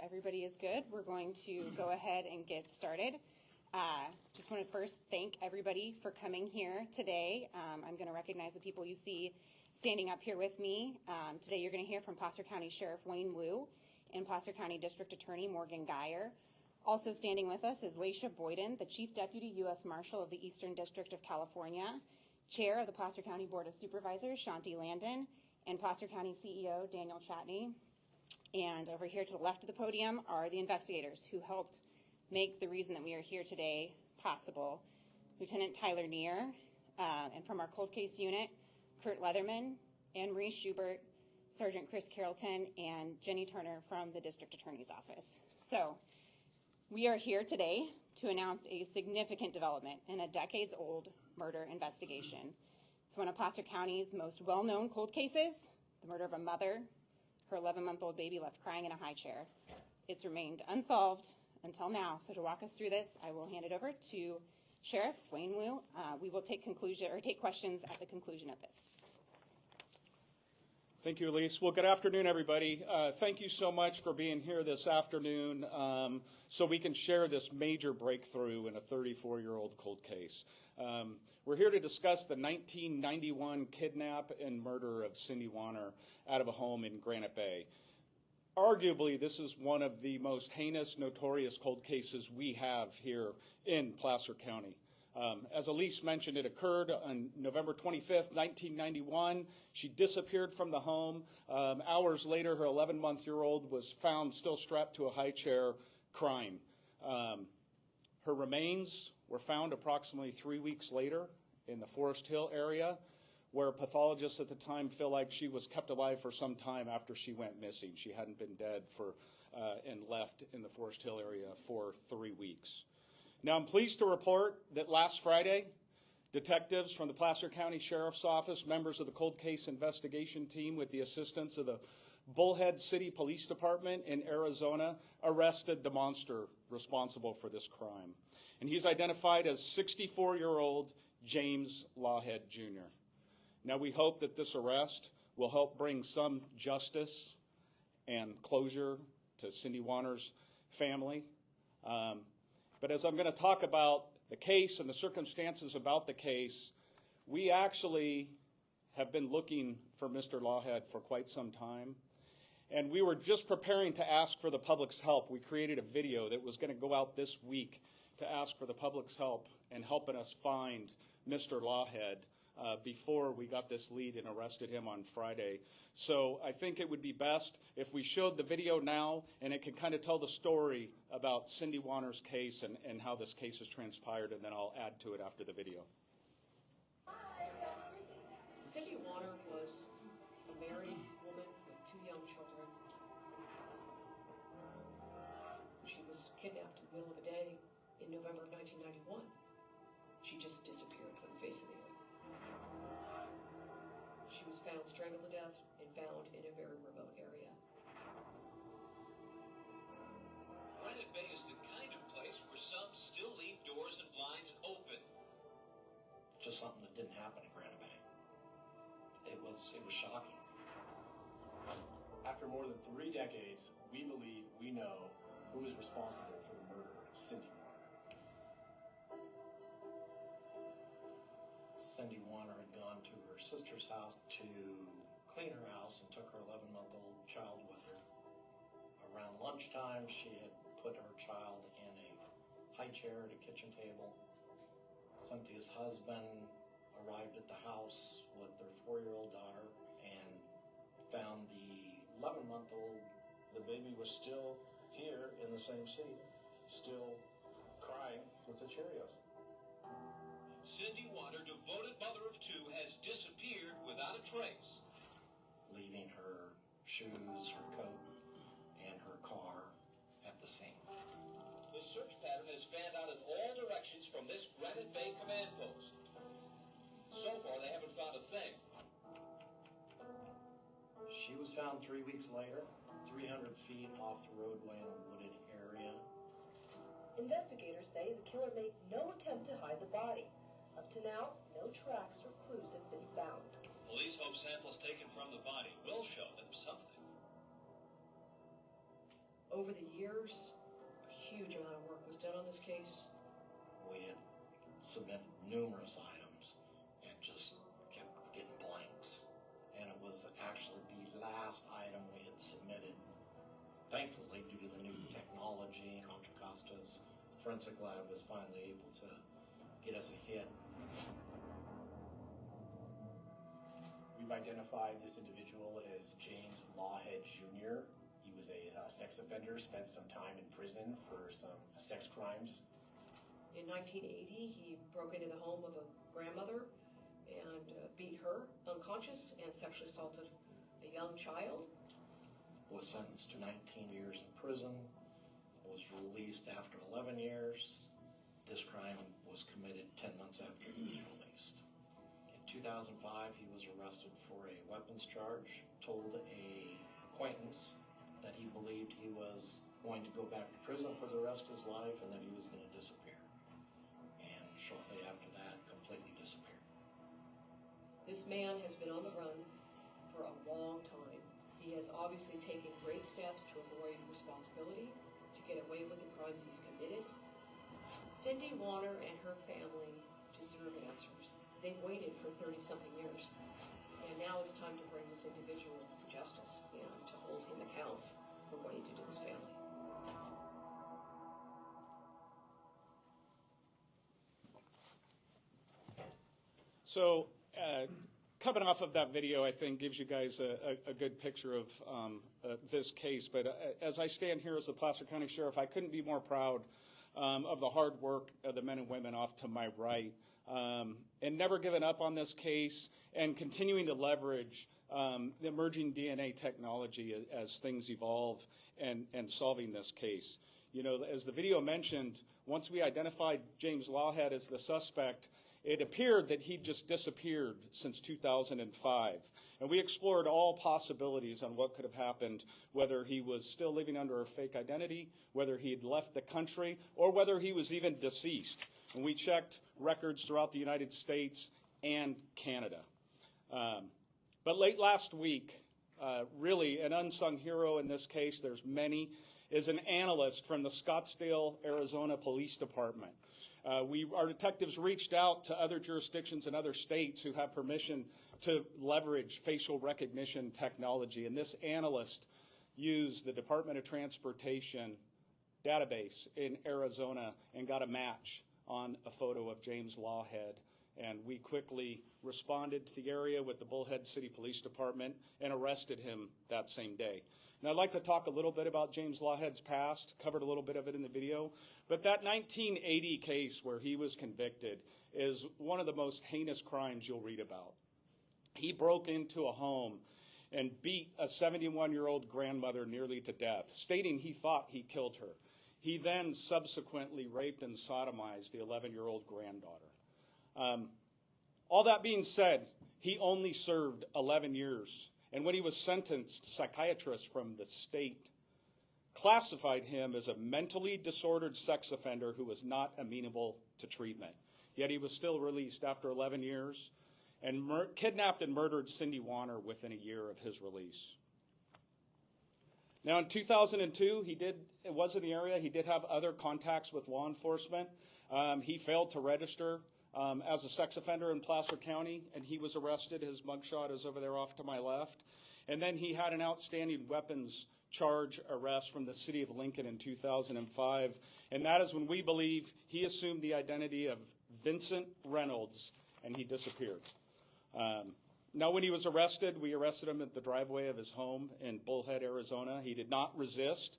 everybody is good, we're going to go ahead and get started. Just want to first thank everybody for coming here today. I'm going to recognize the people you see standing up here with me. Today you're going to hear from Placer County Sheriff Wayne Wu and Placer County District Attorney Morgan Geyer. Also standing with us is Laisha Boyden, the Chief Deputy U.S. Marshal of the Eastern District of California, Chair of the Placer County Board of Supervisors, Shanti Landon, and Placer County CEO, Daniel Chatney. And over here to the left of the podium are the investigators who helped make the reason that we are here today possible. Lieutenant Tyler Neer, and from our cold case unit, Kurt Leatherman, Anne Marie Schubert, Sergeant Chris Carrollton, and Jenny Turner from the District Attorney's Office. So we are here today to announce a significant development in a decades-old murder investigation. It's one of Placer County's most well-known cold cases, the murder of a mother, her 11-month-old baby left crying in a high chair. It's remained unsolved until now. So to walk us through this, I will hand it over to Sheriff Wayne Wu. We will take questions at the conclusion of this. Thank you, Elise. Well, good afternoon, everybody. Thank you so much for being here this afternoon so we can share this major breakthrough in a 34-year-old cold case. We're here to discuss the 1991 kidnap and murder of Cindy Warner out of a home in Granite Bay. Arguably, this is one of the most heinous, notorious cold cases we have here in Placer County. As Elise mentioned, it occurred on November 25th, 1991. She disappeared from the home. Hours later, her 11-month-old was found still strapped to a high chair, crying. Her remains were found approximately 3 weeks later in the Forest Hill area, where pathologists at the time feel like she was kept alive for some time after she went missing. She hadn't been dead and left in the Forest Hill area for 3 weeks. Now, I'm pleased to report that last Friday, detectives from the Placer County Sheriff's Office, members of the cold case investigation team with the assistance of the Bullhead City Police Department in Arizona, arrested the monster responsible for this crime. And he's identified as 64-year-old James Lawhead, Jr. Now, we hope that this arrest will help bring some justice and closure to Cindy Warner's family. But as I'm going to talk about the case and the circumstances about the case, we actually have been looking for Mr. Lawhead for quite some time. And we were just preparing to ask for the public's help. We created a video that was going to go out this week to ask for the public's help in helping us find Mr. Lawhead before we got this lead and arrested him on Friday. So I think it would be best if we showed the video now, and it can kind of tell the story about Cindy Warner's case and how this case has transpired, and then I'll add to it after the video. Cindy Warner was a married woman with 2 young children. She was kidnapped in the middle of the day in November of 1991. She just disappeared from the face of the earth. She was found strangled to death and found in a very remote area. Granite Bay is the kind of place where some still leave doors and blinds open. Just something that didn't happen in Granite Bay. It was shocking. After more than 3 decades, we believe we know who is responsible for the murder of Cindy Warner. Cindy Warner had gone to her sister's house to clean her house and took her 11-month-old child with her. Around lunchtime, she had put her child in a high chair at a kitchen table. Cynthia's husband arrived at the house with their 4-year-old daughter and found the 11-month-old. The baby was still here in the same seat, still crying with the Cheerios. Cindy Warner, devoted mother of 2, has disappeared without a trace, leaving her shoes, her coat, and her car at the scene. The search pattern has fanned out in all directions from this Granite Bay command post. So far, they haven't found a thing. She was found 3 weeks later, 300 feet off the roadway in a wooded area. Investigators say the killer made no attempt to hide the body. Up to now, no tracks or clues have been found. Police hope samples taken from the body will show them something. Over the years, a huge amount of work was done on this case. We had submitted numerous items and just kept getting blanks. And it was actually the last item we had submitted, thankfully, due to the new technology. Contra Costa's forensic lab was finally able to get us a hit. We've identified this individual as James Lawhead Jr. He was a sex offender, spent some time in prison for some sex crimes. In 1980, he broke into the home of a grandmother and beat her unconscious and sexually assaulted a young child. Was sentenced to 19 years in prison, was released after 11 years. This crime was committed 10 months after he was released. In 2005, he was arrested for a weapons charge, told a acquaintance that he believed he was going to go back to prison for the rest of his life and that he was going to disappear. And shortly after that, completely disappeared. This man has been on the run for a long time. He has obviously taken great steps to avoid responsibility, to get away with the crimes he's committed. Cindy Warner and her family deserve answers. They've waited for 30-something years. And now it's time to bring this individual to justice and to hold him account for what he did to this family. So, coming off of that video, I think gives you guys a good picture of this case. But as I stand here as the Placer County Sheriff, I couldn't be more proud of the hard work of the men and women off to my right, and never giving up on this case and continuing to leverage the emerging DNA technology as things evolve and solving this case. You know, as the video mentioned, once we identified James Lawhead as the suspect, it appeared that he'd just disappeared since 2005. And we explored all possibilities on what could have happened, whether he was still living under a fake identity, whether he had left the country, or whether he was even deceased. And we checked records throughout the United States and Canada. But late last week, really an unsung hero in this case, there's many, is an analyst from the Scottsdale, Arizona Police Department. Our detectives reached out to other jurisdictions and other states who have permission to leverage facial recognition technology. And this analyst used the Department of Transportation database in Arizona and got a match on a photo of James Lawhead. And we quickly responded to the area with the Bullhead City Police Department and arrested him that same day. Now, I'd like to talk a little bit about James Lawhead's past, covered a little bit of it in the video, but that 1980 case where he was convicted is one of the most heinous crimes you'll read about. He broke into a home and beat a 71-year-old grandmother nearly to death, stating he thought he killed her. He then subsequently raped and sodomized the 11-year-old granddaughter. All that being said, he only served 11 years. And when he was sentenced, psychiatrists from the state classified him as a mentally disordered sex offender who was not amenable to treatment. Yet he was still released after 11 years and kidnapped and murdered Cindy Warner within a year of his release. Now, in 2002, it was in the area. He did have other contacts with law enforcement. He failed to register as a sex offender in Placer County, and he was arrested. His mugshot is over there off to my left. And then he had an outstanding weapons charge arrest from the city of Lincoln in 2005. And that is when we believe he assumed the identity of Vincent Reynolds, and he disappeared. Now, when he was arrested, we arrested him at the driveway of his home in Bullhead, Arizona. He did not resist.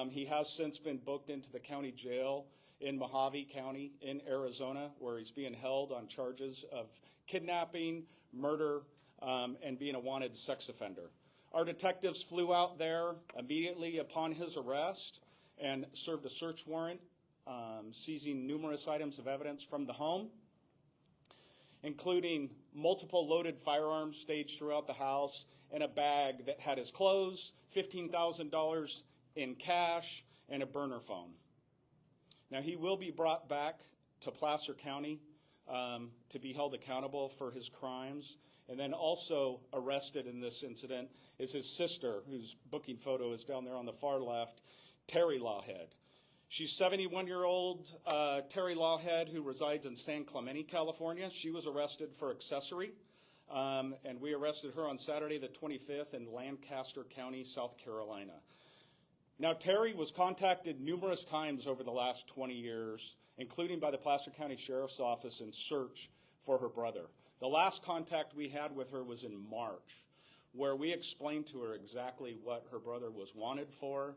He has since been booked into the county jail in Mojave County in Arizona, where he's being held on charges of kidnapping, murder, and being a wanted sex offender. Our detectives flew out there immediately upon his arrest and served a search warrant, seizing numerous items of evidence from the home, including multiple loaded firearms staged throughout the house and a bag that had his clothes, $15,000 in cash, and a burner phone. Now, he will be brought back to Placer County to be held accountable for his crimes. And then also arrested in this incident is his sister, whose booking photo is down there on the far left. Terry Lawhead. She's 71-year-old Terry Lawhead, who resides in San Clemente, California. She was arrested for accessory, and we arrested her on Saturday the 25th in Lancaster County, South Carolina. Now, Terry was contacted numerous times over the last 20 years, including by the Placer County Sheriff's Office in search for her brother. The last contact we had with her was in March, where we explained to her exactly what her brother was wanted for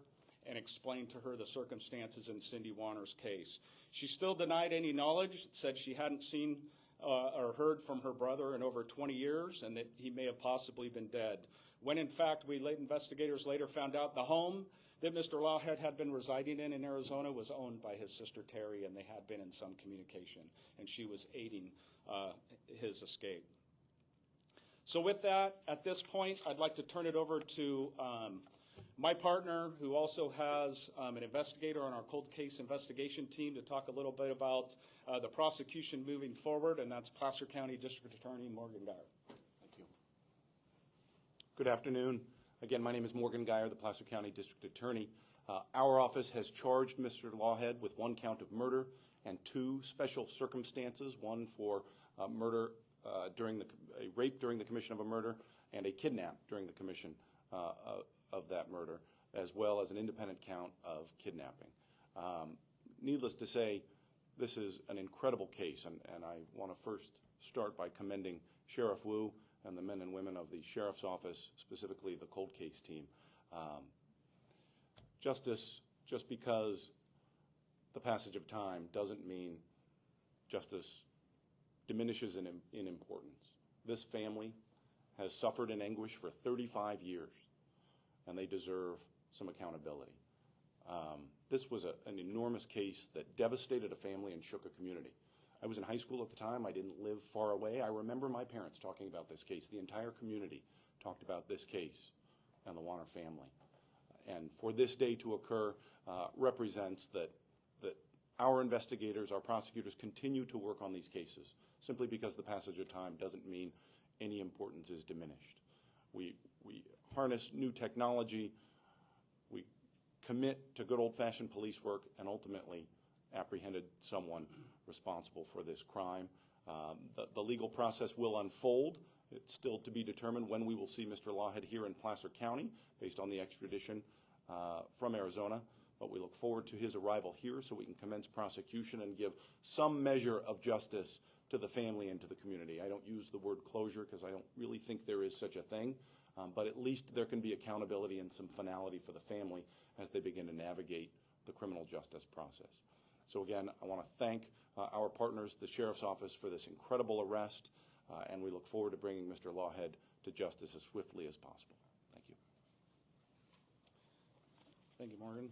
and explained to her the circumstances in Cindy Warner's case. She still denied any knowledge, said she hadn't seen or heard from her brother in over 20 years and that he may have possibly been dead. When in fact, investigators later found out the home that Mr. Lawhead had been residing in Arizona was owned by his sister Terry, and they had been in some communication, and she was aiding his escape. So with that, at this point, I'd like to turn it over to my partner, who also has an investigator on our cold case investigation team, to talk a little bit about the prosecution moving forward, and that's Placer County District Attorney Morgan Geyer. Thank you. Good afternoon. Again, my name is Morgan Geyer, the Placer County District Attorney. Our office has charged Mr. Lawhead with 1 count of murder and 2 special circumstances, one for murder a rape during the commission of a murder and a kidnap during the commission of that murder, as well as an independent count of kidnapping. Needless to say, this is an incredible case, and I want to first start by commending Sheriff Wu and the men and women of the Sheriff's Office, specifically the cold case team. Justice, just because the passage of time, doesn't mean justice diminishes in importance. This family has suffered in anguish for 35 years, and they deserve some accountability. This was an enormous case that devastated a family and shook a community. I was in high school at the time. I didn't live far away. I remember my parents talking about this case. The entire community talked about this case and the Warner family. And for this day to occur represents that our investigators, our prosecutors, continue to work on these cases. Simply because the passage of time doesn't mean any importance is diminished. We harness new technology, we commit to good old-fashioned police work, and ultimately apprehended someone responsible for this crime. The legal process will unfold. It's still to be determined when we will see Mr. Lawhead here in Placer County, based on the extradition from Arizona. But we look forward to his arrival here so we can commence prosecution and give some measure of justice to the family and to the community. I don't use the word closure because I don't really think there is such a thing, but at least there can be accountability and some finality for the family as they begin to navigate the criminal justice process. So again, I want to thank our partners, the Sheriff's Office, for this incredible arrest, and we look forward to bringing Mr. Lawhead to justice as swiftly as possible. Thank you. Thank you, Morgan.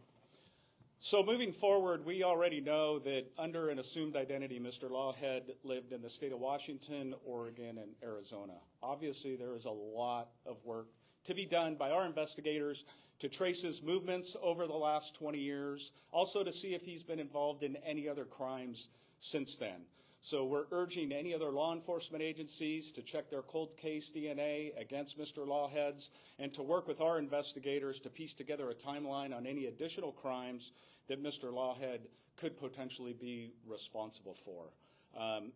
So moving forward, we already know that under an assumed identity, Mr. Lawhead lived in the state of Washington, Oregon, and Arizona. Obviously, there is a lot of work to be done by our investigators to trace his movements over the last 20 years, also to see if he's been involved in any other crimes since then. So we're urging any other law enforcement agencies to check their cold case DNA against Mr. Lawhead's and to work with our investigators to piece together a timeline on any additional crimes that Mr. Lawhead could potentially be responsible for.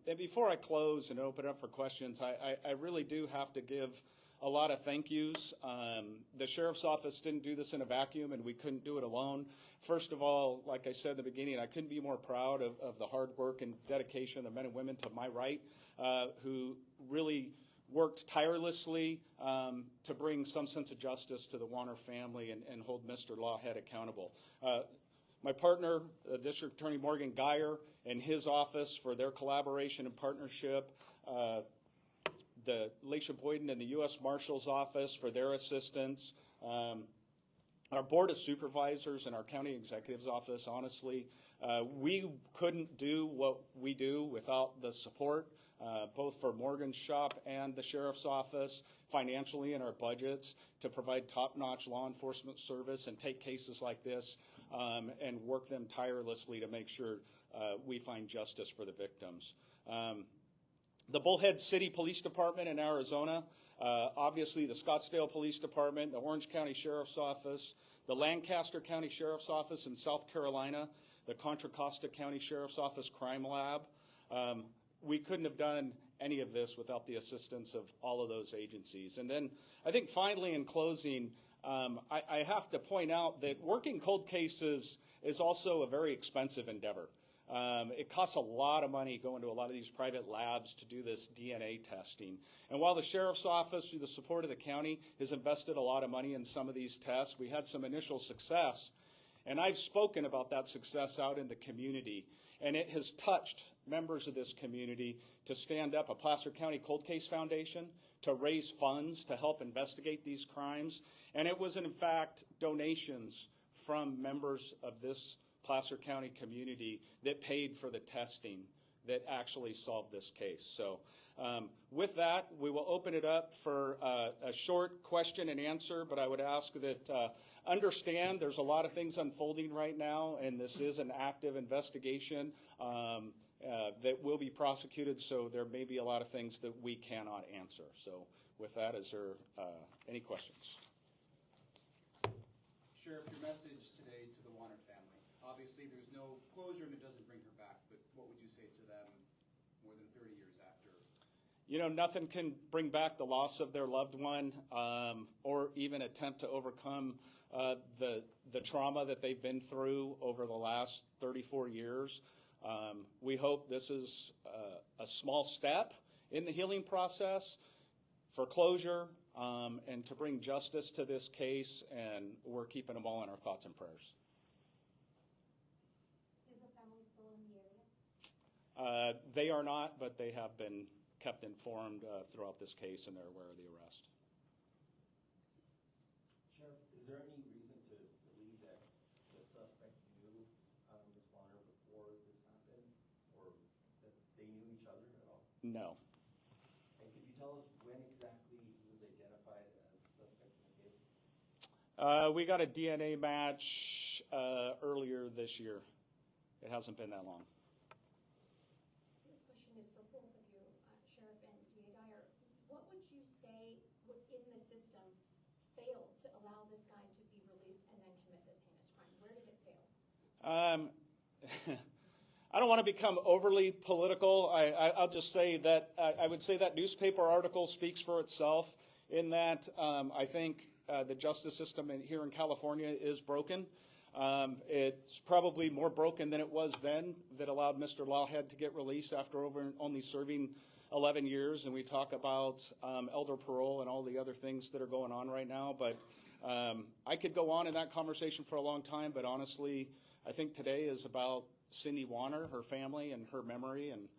And before I close and open up for questions, I really do have to give a lot of thank yous. The Sheriff's Office didn't do this in a vacuum, and we couldn't do it alone. First of all, like I said in the beginning, I couldn't be more proud of the hard work and dedication of the men and women to my right who really worked tirelessly to bring some sense of justice to the Warner family and hold Mr. Lawhead accountable. My partner, District Attorney Morgan Geyer, and his office for their collaboration and partnership, the Laisha Boyden and the U.S. Marshal's Office for their assistance, our Board of Supervisors and our County Executive's Office, honestly, we couldn't do what we do without the support, both for Morgan's shop and the Sheriff's Office, financially in our budgets, to provide top-notch law enforcement service and take cases like this and work them tirelessly to make sure we find justice for the victims. The Bullhead City Police Department in Arizona, obviously the Scottsdale Police Department, the Orange County Sheriff's Office, the Lancaster County Sheriff's Office in South Carolina, the Contra Costa County Sheriff's Office Crime Lab. We couldn't have done any of this without the assistance of all of those agencies. And then I think finally in closing, I have to point out that working cold cases is also a very expensive endeavor. It costs a lot of money going to a lot of these private labs to do this DNA testing. And while the Sheriff's Office, through the support of the county, has invested a lot of money in some of these tests, we had some initial success. And I've spoken about that success out in the community. And it has touched members of this community to stand up a Placer County Cold Case Foundation to raise funds to help investigate these crimes. And it was, in fact, donations from members of this Placer County community that paid for the testing that actually solved this case. So with that, we will open it up for a short question and answer, but I would ask that understand there's a lot of things unfolding right now, and this is an active investigation that will be prosecuted, so there may be a lot of things that we cannot answer. So with that, is there any questions? Sheriff, your message today to the Warner family. Obviously, there's no closure and it doesn't bring her back, but what would you say to them more than 30 years after? You know, nothing can bring back the loss of their loved one or even attempt to overcome the trauma that they've been through over the last 34 years. We hope this is a small step in the healing process for closure and to bring justice to this case, and we're keeping them all in our thoughts and prayers. Is the family still in the area? They are not, but they have been kept informed throughout this case, and they're aware of the arrest. Sheriff, is there any reason to believe that the suspect knew Ms. Bonner before this happened, or that they knew each other at all? No. And could you tell us when exactly he was identified as the suspect in the case? We got a DNA match earlier this year. It hasn't been that long. This question is for both of you, Sheriff and DA Dyer. What would you say within the system failed to allow this guy to be released and then commit this heinous crime? Where did it fail? I don't want to become overly political. I'll just say that I would say that newspaper article speaks for itself in that I think the justice system here in California is broken. It's probably more broken than it was then that allowed Mr. Lawhead to get released after only serving 11 years. And we talk about elder parole and all the other things that are going on right now. But I could go on in that conversation for a long time. But honestly, I think today is about Cindy Warner, her family, and her memory. And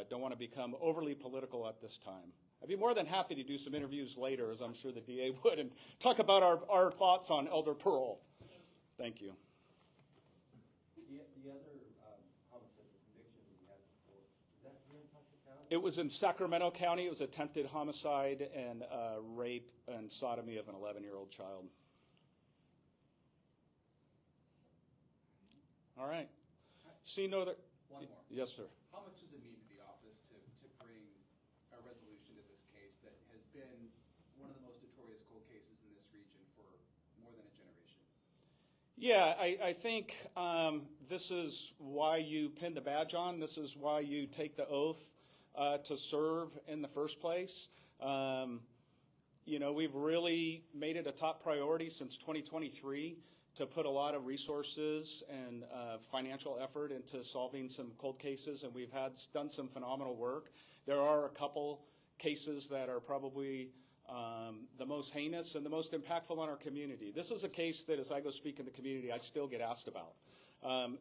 don't want to become overly political at this time. I'd be more than happy to do some interviews later, as I'm sure the DA would, and talk about our thoughts on elder parole. Thank you. The other homicide conviction that you had before, is that here in Placer County? It was in Sacramento County. It was attempted homicide and rape and sodomy of an 11-year-old child. All right. See no other. One more. Yes, sir. How much does it mean to the office to bring a resolution to this case that has been one of the most notorious cold cases in this region for more than a generation? Yeah, I think this is why you pin the badge on. This is why you take the oath to serve in the first place. You know, we've really made it a top priority since 2023 to put a lot of resources and financial effort into solving some cold cases, and we've done some phenomenal work. There are a couple cases that are probably the most heinous and the most impactful on our community. This is a case that, as I go speak in the community, I still get asked about.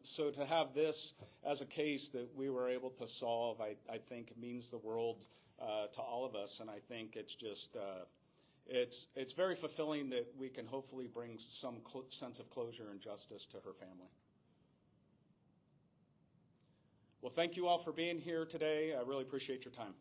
So to have this as a case that we were able to solve, I think means the world to all of us, and I think it's just it's very fulfilling that we can hopefully bring some sense of closure and justice to her family. Well, thank you all for being here today. I really appreciate your time.